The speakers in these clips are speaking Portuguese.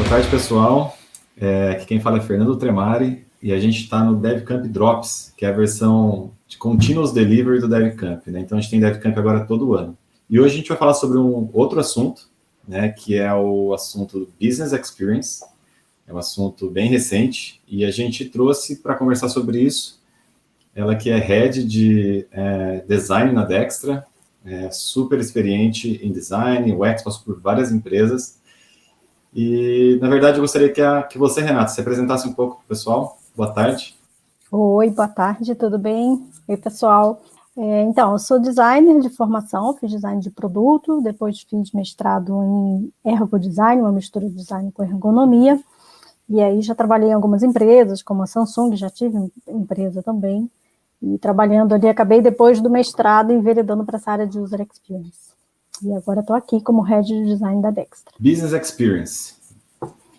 Boa tarde, pessoal. Aqui quem fala é Fernando Tremari e a gente está no DevCamp Drops, que é a versão de Continuous Delivery do DevCamp, né? Então a gente tem DevCamp agora todo ano. E hoje a gente vai falar sobre um outro assunto, né, que é o assunto do Business Experience. É um assunto bem recente e a gente trouxe para conversar sobre isso ela que é Head de Design na Dextra, super experiente em design, UX, passou por várias empresas. E, na verdade, eu gostaria que você, Renata, se apresentasse um pouco para o pessoal. Boa tarde. Oi, boa tarde, tudo bem? Oi, pessoal. Então, eu sou designer de formação, fiz design de produto, depois fiz mestrado em ergodesign, uma mistura de design com ergonomia, e aí já trabalhei em algumas empresas, como a Samsung, já tive empresa também, e trabalhando ali, acabei depois do mestrado enveredando para essa área de User Experience. E agora estou aqui como Head de Design da Dextra. Business Experience.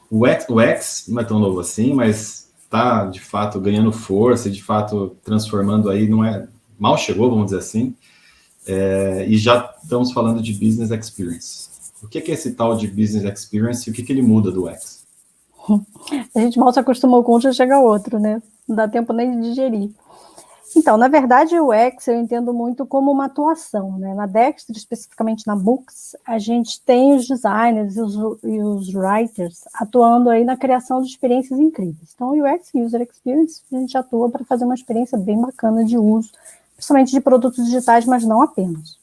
O UX não é tão novo assim, mas está, de fato, ganhando força e, de fato, transformando aí, mal chegou, vamos dizer assim, e já estamos falando de Business Experience. O que é esse tal de Business Experience e o que ele muda do UX? A gente mal se acostumou com um, já chega outro, né? Não dá tempo nem de digerir. Então, na verdade, o UX eu entendo muito como uma atuação, né? Na Dextra, especificamente na Books, a gente tem os designers e os writers atuando aí na criação de experiências incríveis. Então, o UX, User Experience, a gente atua para fazer uma experiência bem bacana de uso, principalmente de produtos digitais, mas não apenas.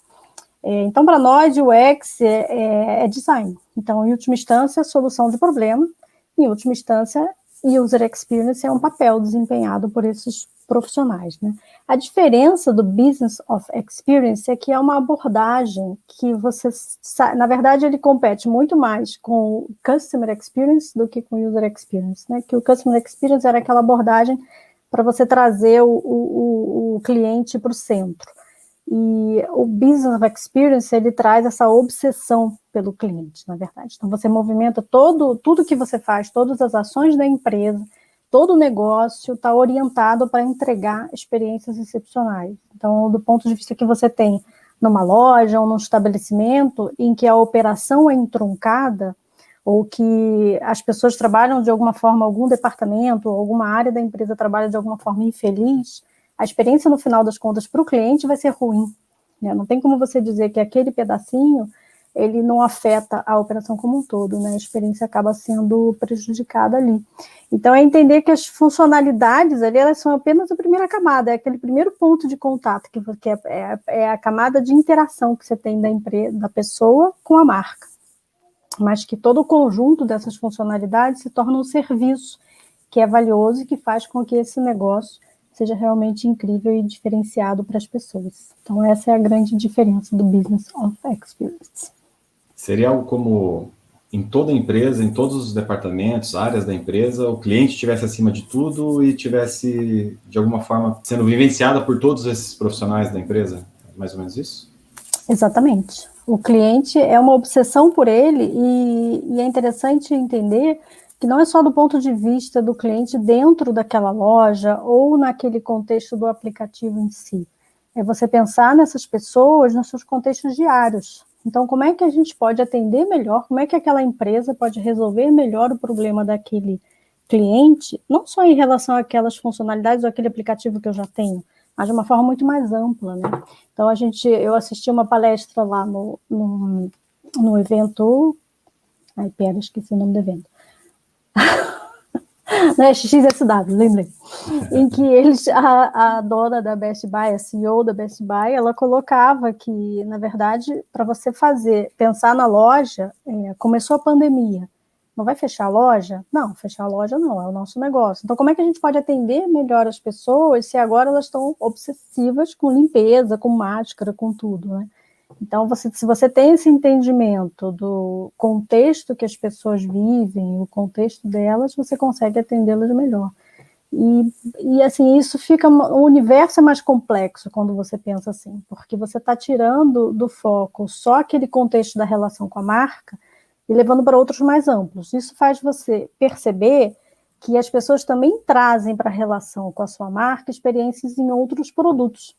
Então, para nós, o UX é design. Então, em última instância, solução de problema. Em última instância, User Experience é um papel desempenhado por esses profissionais, né? A diferença do Business of Experience é que é uma abordagem que você, na verdade, ele compete muito mais com Customer Experience do que com User Experience, né? Que o Customer Experience era aquela abordagem para você trazer o cliente para o centro. E o Business of Experience, ele traz essa obsessão pelo cliente, na verdade. Então, você movimenta tudo que você faz, todas as ações da empresa, todo o negócio está orientado para entregar experiências excepcionais. Então, do ponto de vista que você tem numa loja ou num estabelecimento em que a operação é entroncada, ou que as pessoas trabalham de alguma forma, algum departamento, ou alguma área da empresa trabalha de alguma forma infeliz, a experiência, no final das contas, para o cliente vai ser ruim. Né? Não tem como você dizer que aquele pedacinho ele não afeta a operação como um todo, né? A experiência acaba sendo prejudicada ali. Então, é entender que as funcionalidades ali, elas são apenas a primeira camada, é aquele primeiro ponto de contato, que é a camada de interação que você tem da pessoa com a marca. Mas que todo o conjunto dessas funcionalidades se torna um serviço que é valioso e que faz com que esse negócio seja realmente incrível e diferenciado para as pessoas. Então, essa é a grande diferença do Business of Experience. Seria algo como, em toda empresa, em todos os departamentos, áreas da empresa, o cliente estivesse acima de tudo e estivesse, de alguma forma, sendo vivenciada por todos esses profissionais da empresa? Mais ou menos isso? Exatamente. O cliente é uma obsessão por ele e é interessante entender que não é só do ponto de vista do cliente dentro daquela loja ou naquele contexto do aplicativo em si. É você pensar nessas pessoas nos seus contextos diários. Então, como é que a gente pode atender melhor? Como é que aquela empresa pode resolver melhor o problema daquele cliente, não só em relação àquelas funcionalidades ou aquele aplicativo que eu já tenho, mas de uma forma muito mais ampla, né? Então, eu assisti uma palestra lá no evento... Ai, pera, esqueci o nome do evento. Né, XSW, lembrei. Em que a dona da Best Buy, a CEO da Best Buy, ela colocava que, na verdade, para você pensar na loja, começou a pandemia, não vai fechar a loja? Não, fechar a loja não, é o nosso negócio. Então, como é que a gente pode atender melhor as pessoas se agora elas estão obsessivas com limpeza, com máscara, com tudo, né? Então, se você tem esse entendimento do contexto que as pessoas vivem, o contexto delas, você consegue atendê-las melhor. E assim, o universo é mais complexo quando você pensa assim, porque você está tirando do foco só aquele contexto da relação com a marca e levando para outros mais amplos. Isso faz você perceber que as pessoas também trazem para a relação com a sua marca experiências em outros produtos.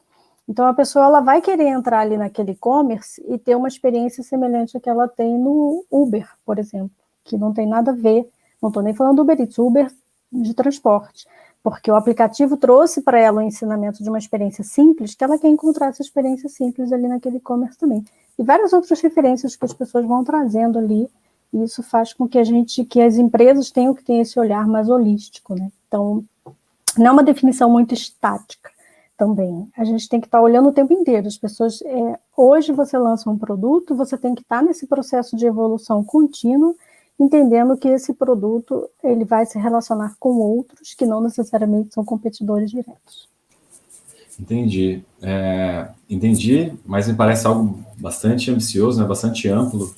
Então, a pessoa ela vai querer entrar ali naquele e-commerce e ter uma experiência semelhante à que ela tem no Uber, por exemplo, que não tem nada a ver Não estou nem falando do Uber Eats, Uber de transporte, porque o aplicativo trouxe para ela o ensinamento de uma experiência simples, que ela quer encontrar essa experiência simples ali naquele e-commerce também. E várias outras referências que as pessoas vão trazendo ali, e isso faz com que as empresas tenham que ter esse olhar mais holístico, né? Então, não é uma definição muito estática também. A gente tem que estar olhando o tempo inteiro. As pessoas, hoje você lança um produto, você tem que estar nesse processo de evolução contínua, entendendo que esse produto ele vai se relacionar com outros que não necessariamente são competidores diretos. Entendi. Entendi, mas me parece algo bastante ambicioso, né? Bastante amplo.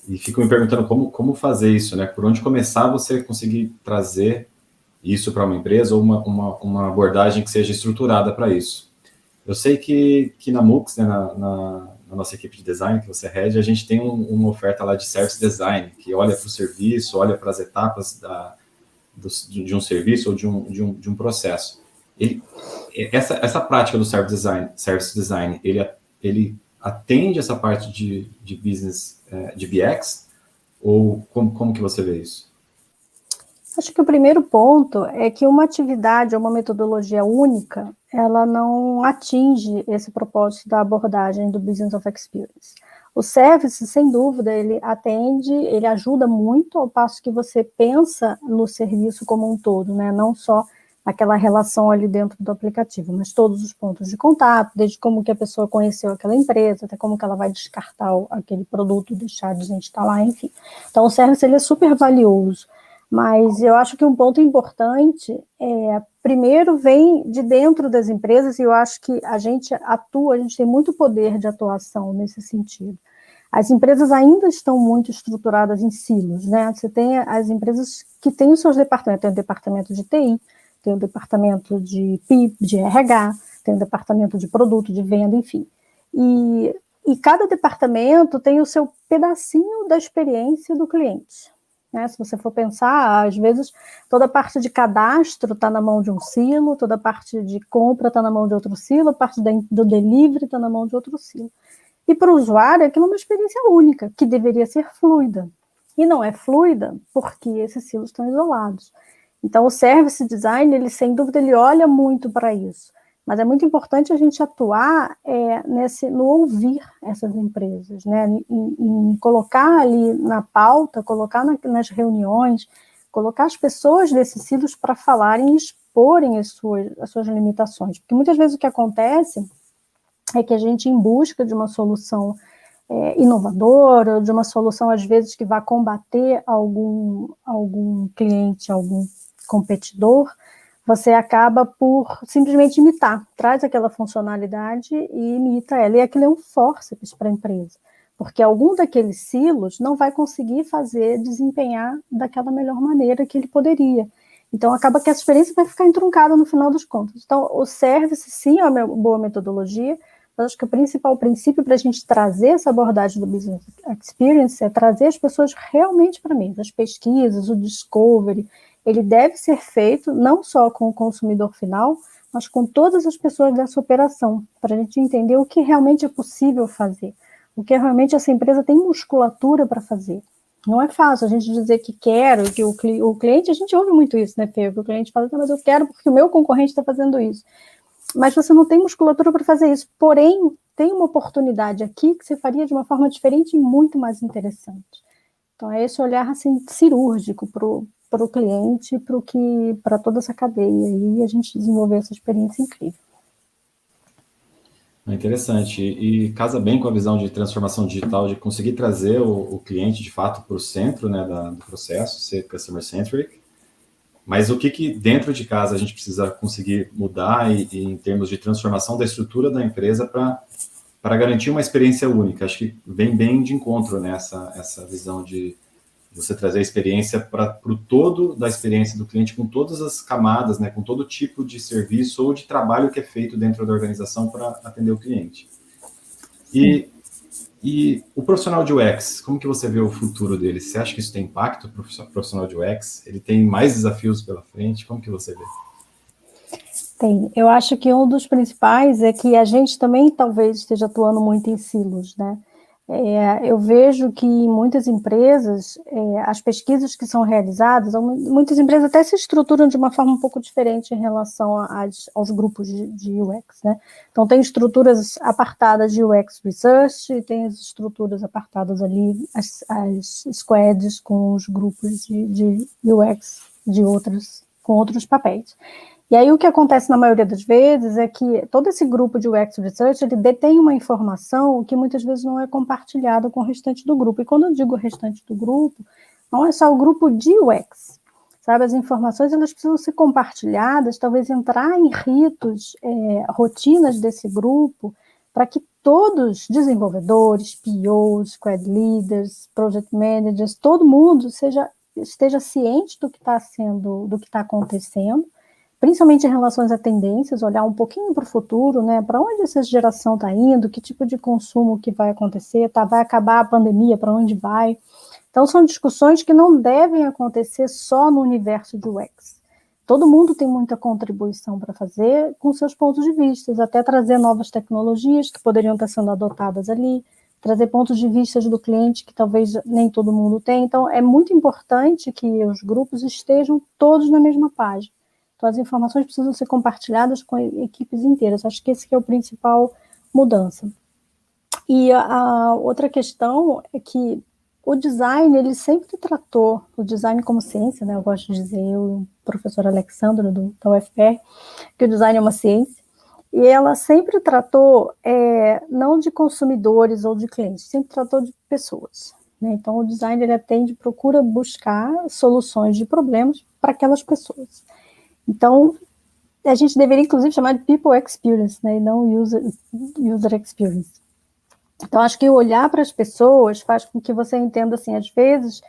E fico me perguntando como fazer isso, né? Por onde começar você conseguir trazer isso para uma empresa ou uma abordagem que seja estruturada para isso. Eu sei que na MOOCs, né, na nossa equipe de design, que você rege, a gente tem uma oferta lá de service design, que olha para o serviço, olha para as etapas de um serviço ou de um processo. Essa prática do service design, ele atende essa parte de business, de BX, ou como que você vê isso? Acho que o primeiro ponto é que uma atividade ou uma metodologia única, ela não atinge esse propósito da abordagem do Business of Experience. O service, sem dúvida, ele ajuda muito, ao passo que você pensa no serviço como um todo, né? Não só aquela relação ali dentro do aplicativo, mas todos os pontos de contato, desde como que a pessoa conheceu aquela empresa, até como que ela vai descartar aquele produto, deixar de instalar, enfim. Então, o service ele é super valioso. Mas eu acho que um ponto importante primeiro vem de dentro das empresas, e eu acho que a gente tem muito poder de atuação nesse sentido. As empresas ainda estão muito estruturadas em silos, né? Você tem as empresas que têm os seus departamentos, tem o departamento de TI, tem o departamento de PIP, de RH, tem o departamento de produto, de venda, enfim. E cada departamento tem o seu pedacinho da experiência do cliente. Né? Se você for pensar, às vezes toda a parte de cadastro está na mão de um silo, toda a parte de compra está na mão de outro silo, a parte do delivery está na mão de outro silo. E para o usuário, aquilo é uma experiência única, que deveria ser fluida. E não é fluida porque esses silos estão isolados. Então, o service design, ele sem dúvida, ele olha muito para isso. Mas é muito importante a gente atuar no ouvir essas empresas, né? Em colocar ali na pauta, colocar nas reuniões, colocar as pessoas desses silos para falarem e exporem as suas limitações. Porque muitas vezes o que acontece é que a gente, em busca de uma solução inovadora, de uma solução, às vezes, que vá combater algum cliente, algum competidor, você acaba por simplesmente imitar, traz aquela funcionalidade e imita ela, e aquilo é um fórceps para a empresa, porque algum daqueles silos não vai conseguir desempenhar daquela melhor maneira que ele poderia. Então, acaba que a experiência vai ficar entroncada no final dos contos. Então, o service, sim, é uma boa metodologia, mas acho que o principal princípio para a gente trazer essa abordagem do Business Experience é trazer as pessoas realmente para mim, as pesquisas, o discovery. Ele deve ser feito não só com o consumidor final, mas com todas as pessoas dessa operação, para a gente entender o que realmente é possível fazer, o que realmente essa empresa tem musculatura para fazer. Não é fácil a gente dizer que quer, que o cliente, a gente ouve muito isso, né, Fê? Que o cliente fala, mas eu quero porque o meu concorrente está fazendo isso. Mas você não tem musculatura para fazer isso, porém, tem uma oportunidade aqui que você faria de uma forma diferente e muito mais interessante. Então, é esse olhar assim, cirúrgico para o cliente, para toda essa cadeia, e a gente desenvolver essa experiência incrível. É interessante, e casa bem com a visão de transformação digital, de conseguir trazer o cliente, de fato, para o centro, né, do processo, ser customer-centric, mas o que dentro de casa a gente precisa conseguir mudar e em termos de transformação da estrutura da empresa para garantir uma experiência única. Acho que vem bem de encontro nessa essa visão de você trazer a experiência para o todo da experiência do cliente, com todas as camadas, né, com todo tipo de serviço ou de trabalho que é feito dentro da organização para atender o cliente. E o profissional de UX, como que você vê o futuro dele? Você acha que isso tem impacto para o profissional de UX? Ele tem mais desafios pela frente? Como que você vê? Tem. Eu acho que um dos principais é que a gente também talvez esteja atuando muito em silos, né? Eu vejo que em muitas empresas, as pesquisas que são realizadas, muitas empresas até se estruturam de uma forma um pouco diferente em relação aos grupos de UX, né? Então, tem estruturas apartadas de UX Research e tem as estruturas apartadas ali, as squads com os grupos de UX com outros papéis. E aí o que acontece na maioria das vezes é que todo esse grupo de UX Research, ele detém uma informação que muitas vezes não é compartilhada com o restante do grupo. E quando eu digo restante do grupo, não é só o grupo de UX, sabe? As informações, elas precisam ser compartilhadas, talvez entrar em ritos, rotinas desse grupo, para que todos, desenvolvedores, POs, squad leaders, project managers, todo mundo esteja ciente do que está acontecendo, principalmente em relação a tendências, olhar um pouquinho para o futuro, né? Para onde essa geração está indo, que tipo de consumo que vai acontecer, vai acabar a pandemia, para onde vai. Então, são discussões que não devem acontecer só no universo de UX. Todo mundo tem muita contribuição para fazer com seus pontos de vista, até trazer novas tecnologias que poderiam estar sendo adotadas ali, trazer pontos de vista do cliente que talvez nem todo mundo tem. Então, é muito importante que os grupos estejam todos na mesma página. Então, as informações precisam ser compartilhadas com equipes inteiras. Acho que esse que é o principal mudança. E a outra questão é que o design, ele sempre tratou o design como ciência, né? Eu gosto de dizer, eu e o professor Alexandre, da UFPR, que o design é uma ciência, e ela sempre tratou não de consumidores ou de clientes, sempre tratou de pessoas, né? Então, o design, ele procura buscar soluções de problemas para aquelas pessoas. Então, a gente deveria, inclusive, chamar de People Experience, né, e não User Experience. Então, acho que olhar para as pessoas faz com que você entenda, assim, às vezes,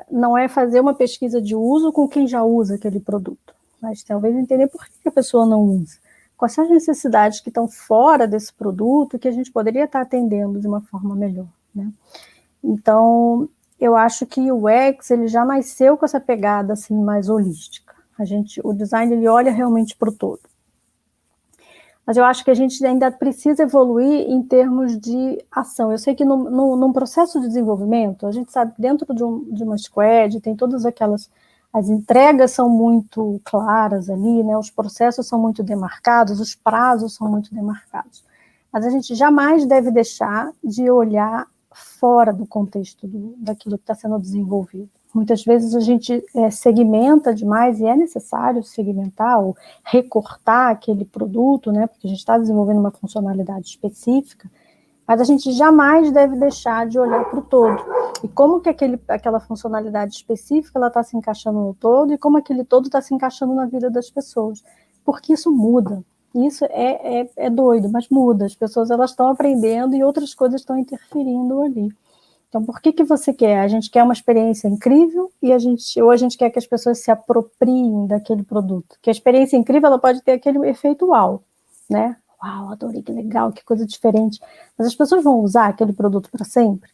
não é fazer uma pesquisa de uso com quem já usa aquele produto, mas talvez entender por que a pessoa não usa. Quais são as necessidades que estão fora desse produto que a gente poderia estar atendendo de uma forma melhor, né? Então, eu acho que o UX, ele já nasceu com essa pegada, assim, mais holística. O design, ele olha realmente para o todo. Mas eu acho que a gente ainda precisa evoluir em termos de ação. Eu sei que num processo de desenvolvimento, a gente sabe que dentro de uma squad tem todas aquelas... As entregas são muito claras ali, né? Os processos são muito demarcados, os prazos são muito demarcados. Mas a gente jamais deve deixar de olhar fora do contexto daquilo que está sendo desenvolvido. Muitas vezes a gente segmenta demais, e é necessário segmentar ou recortar aquele produto, né, porque a gente está desenvolvendo uma funcionalidade específica, mas a gente jamais deve deixar de olhar para o todo. E como que aquela funcionalidade específica está se encaixando no todo, e como aquele todo está se encaixando na vida das pessoas. Porque isso muda. Isso é doido, mas muda. As pessoas estão aprendendo e outras coisas estão interferindo ali. Então, por que você quer? A gente quer uma experiência incrível ou a gente quer que as pessoas se apropriem daquele produto? Que a experiência incrível, ela pode ter aquele efeito uau, né? Uau, adorei, que legal, que coisa diferente. Mas as pessoas vão usar aquele produto para sempre?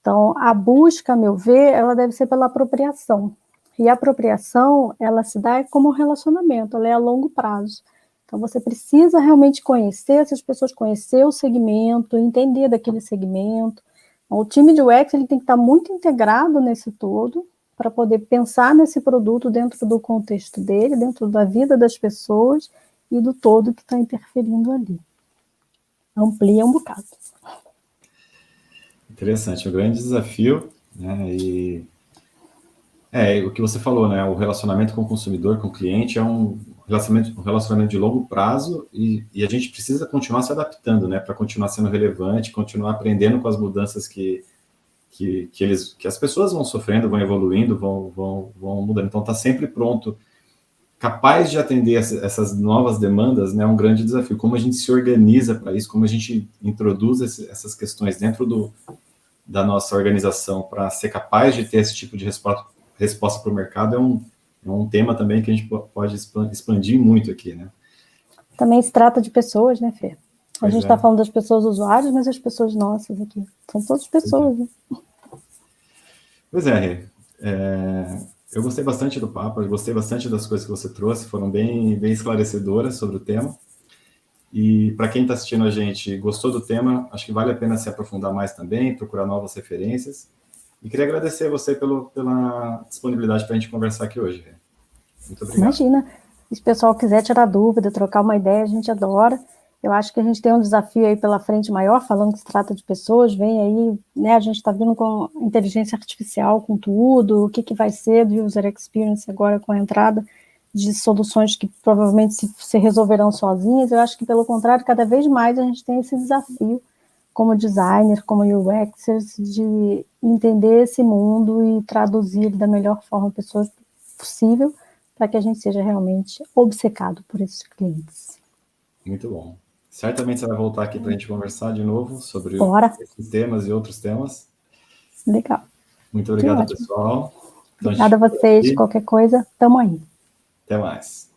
Então, a busca, a meu ver, ela deve ser pela apropriação. E a apropriação, ela se dá como um relacionamento, ela é a longo prazo. Então, você precisa realmente conhecer essas pessoas, conhecer o segmento, entender daquele segmento. O time de UX, ele tem que estar muito integrado nesse todo, para poder pensar nesse produto dentro do contexto dele, dentro da vida das pessoas e do todo que está interferindo ali. Amplia um bocado. Interessante, é um grande desafio, né? E o que você falou, né? O relacionamento com o consumidor, com o cliente, é um relacionamento de longo prazo, e a gente precisa continuar se adaptando, né? Para continuar sendo relevante, continuar aprendendo com as mudanças que as pessoas vão sofrendo, vão evoluindo, vão mudando. Então, está sempre pronto, capaz de atender essas novas demandas, né? É um grande desafio. Como a gente se organiza para isso, como a gente introduz essas questões dentro da nossa organização para ser capaz de ter esse tipo de resposta para o mercado, é um tema também que a gente pode expandir muito aqui, né? Também se trata de pessoas, né, Fê? A gente está falando das pessoas usuárias, mas as pessoas nossas aqui. São todas pessoas, né? Pois é, Rê. Eu gostei bastante do papo, eu gostei bastante das coisas que você trouxe, foram bem esclarecedoras sobre o tema. E para quem está assistindo a gente e gostou do tema, acho que vale a pena se aprofundar mais também, procurar novas referências. E queria agradecer a você pela disponibilidade para a gente conversar aqui hoje. Muito obrigado. Imagina, se o pessoal quiser tirar dúvida, trocar uma ideia, a gente adora. Eu acho que a gente tem um desafio aí pela frente maior, falando que se trata de pessoas, vem aí, né, a gente está vindo com inteligência artificial, com tudo, o que vai ser do user experience agora com a entrada de soluções que provavelmente se resolverão sozinhas. Eu acho que, pelo contrário, cada vez mais a gente tem esse desafio, como designer, como UXers, de entender esse mundo e traduzir da melhor forma possível, para que a gente seja realmente obcecado por esses clientes. Muito bom. Certamente você vai voltar aqui para a gente conversar de novo sobre esses temas e outros temas. Legal. Muito obrigado, pessoal. Então, obrigada a vocês. Qualquer coisa, estamos aí. Até mais.